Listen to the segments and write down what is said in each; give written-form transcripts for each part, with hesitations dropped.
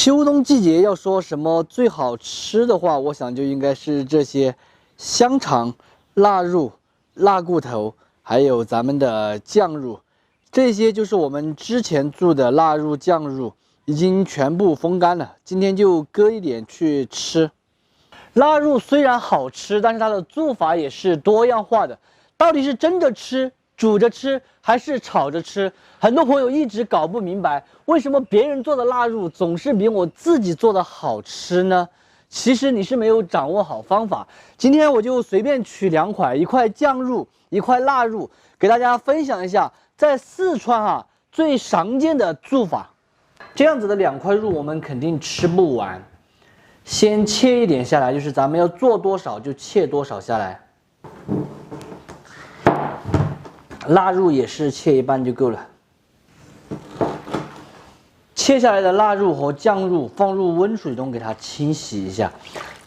秋冬季节要说什么最好吃的话，我想就应该是这些香肠、腊肉、腊骨头，还有咱们的酱肉。这些就是我们之前做的腊肉、酱肉，已经全部风干了。今天就割一点去吃。腊肉虽然好吃，但是它的做法也是多样化的。到底是蒸着吃、煮着吃，还是炒着吃？很多朋友一直搞不明白，为什么别人做的腊肉总是比我自己做的好吃呢？其实你是没有掌握好方法。今天我就随便取两块，一块酱肉，一块腊肉，给大家分享一下在四川最常见的做法。这样子的两块肉我们肯定吃不完，先切一点下来，就是咱们要做多少就切多少下来。腊肉也是切一半就够了。切下来的腊肉和酱肉放入温水中给它清洗一下。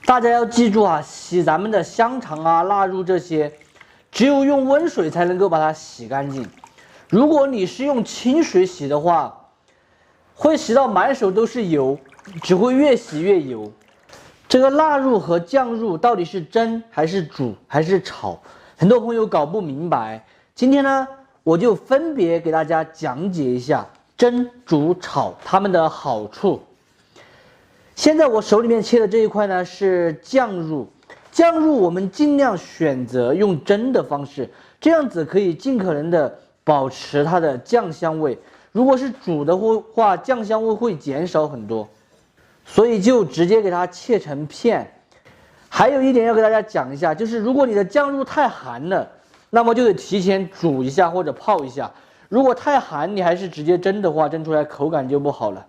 大家要记住洗咱们的香肠腊肉这些，只有用温水才能够把它洗干净。如果你是用清水洗的话，会洗到满手都是油，只会越洗越油。这个腊肉和酱肉到底是蒸还是煮还是炒，很多朋友搞不明白。今天呢，我就分别给大家讲解一下蒸、煮、炒它们的好处。现在我手里面切的这一块呢是酱肉，酱肉我们尽量选择用蒸的方式，这样子可以尽可能的保持它的酱香味。如果是煮的话，酱香味会减少很多，所以就直接给它切成片。还有一点要给大家讲一下，就是如果你的酱肉太寒了，那么就得提前煮一下或者泡一下。如果太寒，你还是直接蒸的话，蒸出来口感就不好了。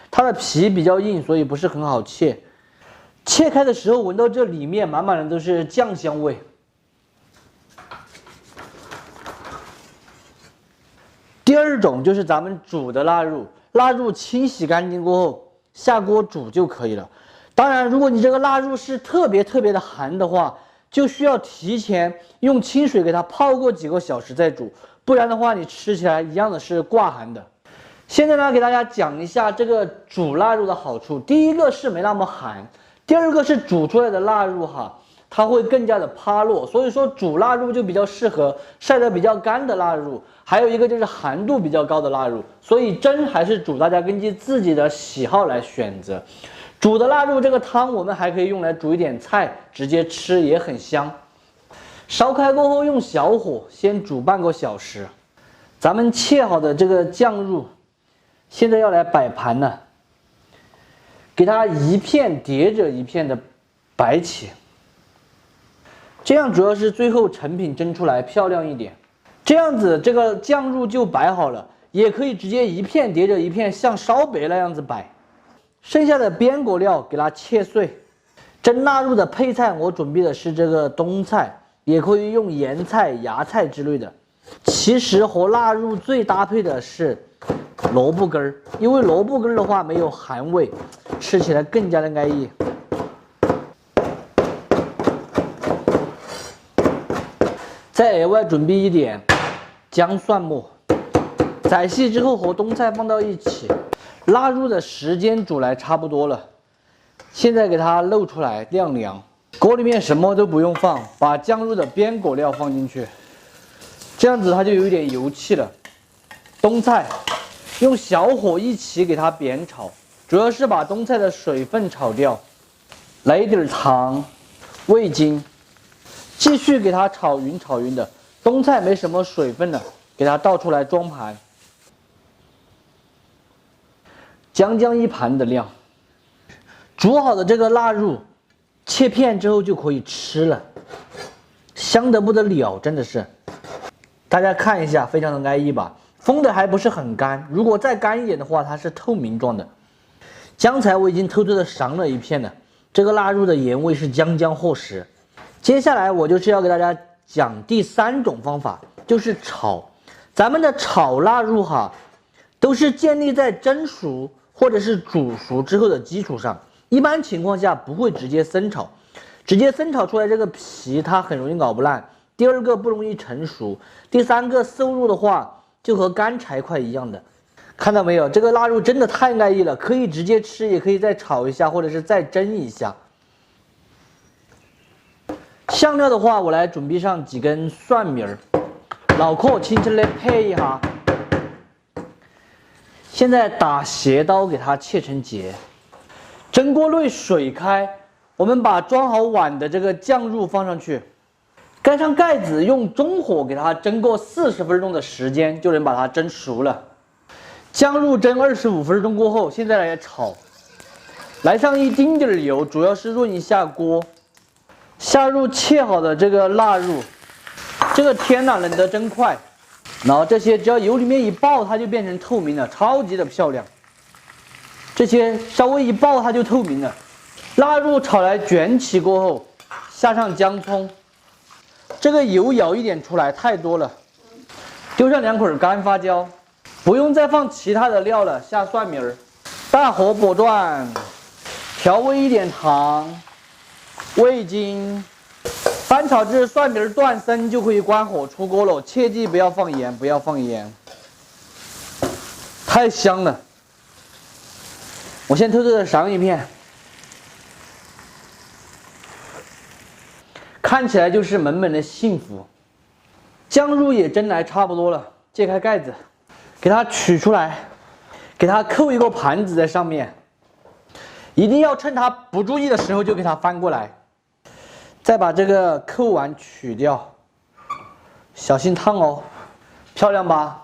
它的皮比较硬，所以不是很好切。切开的时候，闻到这里面满满的都是酱香味。第二种就是咱们煮的腊肉，腊肉清洗干净过后，下锅煮就可以了。当然，如果你这个腊肉是特别的寒的话，就需要提前用清水给它泡过几个小时再煮，不然的话你吃起来一样的是挂寒的。现在呢，给大家讲一下这个煮腊肉的好处。第一个是没那么寒，第二个是煮出来的腊肉它会更加的趴落，所以说煮腊肉就比较适合晒得比较干的腊肉。还有一个就是寒度比较高的腊肉，所以蒸还是煮，大家根据自己的喜好来选择。煮的腊肉这个汤我们还可以用来煮一点菜，直接吃也很香。烧开过后用小火先煮半个小时。咱们切好的这个酱肉，现在要来摆盘了，给它一片叠着一片的摆起，这样主要是最后成品蒸出来漂亮一点。这样子这个酱肉就摆好了，也可以直接一片叠着一片，像烧白那样子摆。剩下的边果料给它切碎。蒸腊肉的配菜我准备的是这个冬菜，也可以用盐菜、芽菜之类的。其实和腊肉最搭配的是萝卜根儿，因为萝卜根儿的话没有寒味，吃起来更加的安逸。再额外准备一点姜蒜末，宰细之后和冬菜放到一起。腊肉的时间煮来差不多了，现在给它露出来晾凉。锅里面什么都不用放，把酱肉的边果料放进去，这样子它就有一点油气了。冬菜用小火一起给它煸炒，主要是把冬菜的水分炒掉。来一点糖、味精，继续给它炒匀的。冬菜没什么水分了，给它倒出来装盘。将一盘的量，煮好的这个腊肉切片之后就可以吃了，香得不得了，真的是。大家看一下，非常的安逸吧？封的还不是很干，如果再干一点的话，它是透明状的。刚才我已经偷偷的尝了一片了，这个腊肉的盐味是将厚实。接下来我就是要给大家讲第三种方法，就是炒。咱们的炒腊肉都是建立在蒸熟或者是煮熟之后的基础上，一般情况下不会直接生炒，直接生炒出来这个皮它很容易咬不烂，第二个不容易成熟，第三个瘦肉的话就和干柴块一样的，看到没有？这个腊肉真的太安逸了，可以直接吃，也可以再炒一下，或者是再蒸一下。香料的话，我来准备上几根蒜米儿，脑壳轻轻的配一下。现在打斜刀给它切成节。蒸锅内水开，我们把装好碗的这个酱肉放上去，盖上盖子，用中火给它蒸过40分钟的时间，就能把它蒸熟了。酱肉蒸25分钟过后，现在来炒，来上一丁点油，主要是润一下锅。下入切好的这个腊肉，这个天冷得真快。然后这些只要油里面一爆，它就变成透明了，超级的漂亮。这些稍微一爆，它就透明了。腊肉炒来卷起过后，下上姜葱，这个油舀一点出来，太多了。丢上2捆干花椒，不用再放其他的料了，下蒜米儿，大火拨转，调味一点糖。味精，翻炒至蒜米断生就可以关火出锅了，切记不要放盐，不要放盐，太香了。我先偷偷的尝一片，看起来就是满满的幸福。酱肉也蒸来差不多了，揭开盖子，给它取出来，给它扣一个盘子在上面，一定要趁它不注意的时候就给它翻过来。再把这个扣碗取掉，小心烫哦，漂亮吧？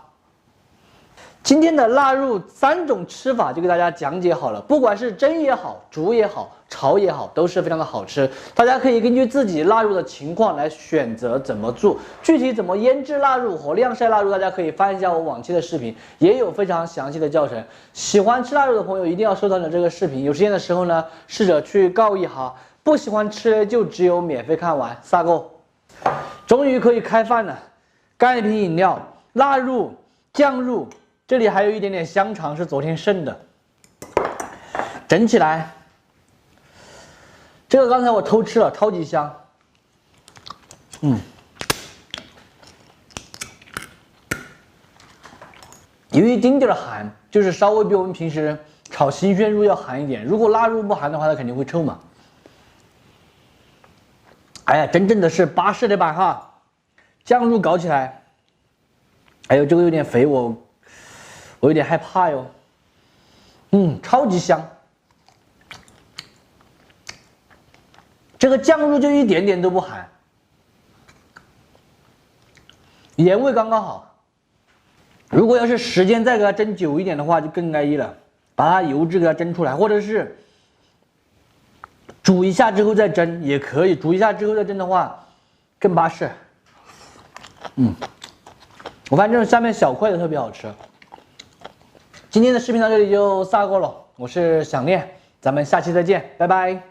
今天的腊肉3种吃法就给大家讲解好了，不管是蒸也好，煮也好，炒也好，都是非常的好吃。大家可以根据自己腊肉的情况来选择怎么做，具体怎么腌制腊肉和晾晒腊肉，大家可以翻一下我往期的视频，也有非常详细的教程。喜欢吃腊肉的朋友一定要收藏着这个视频，有时间的时候呢，试着去告一下。不喜欢吃就只有免费看完，撒够。终于可以开饭了，干一瓶饮料，腊肉、酱肉，这里还有一点点香肠是昨天剩的，整起来。这个刚才我偷吃了，超级香。有一丁点寒，就是稍微比我们平时炒新鲜肉要寒一点。如果腊肉不寒的话，它肯定会臭嘛。哎呀，真正的是巴适的版哈，酱肉搞起来。哎呦，这个有点肥，我有点害怕哟。超级香。这个酱肉就一点点都不寒，盐味刚刚好。如果要是时间再给它蒸久一点的话，就更安逸了。把它油脂给它蒸出来，或者是煮一下之后再蒸也可以，煮一下之后再蒸的话更巴适。我发现这种下面小块的特别好吃。今天的视频到这里就撒够了，我是想念，咱们下期再见，拜拜。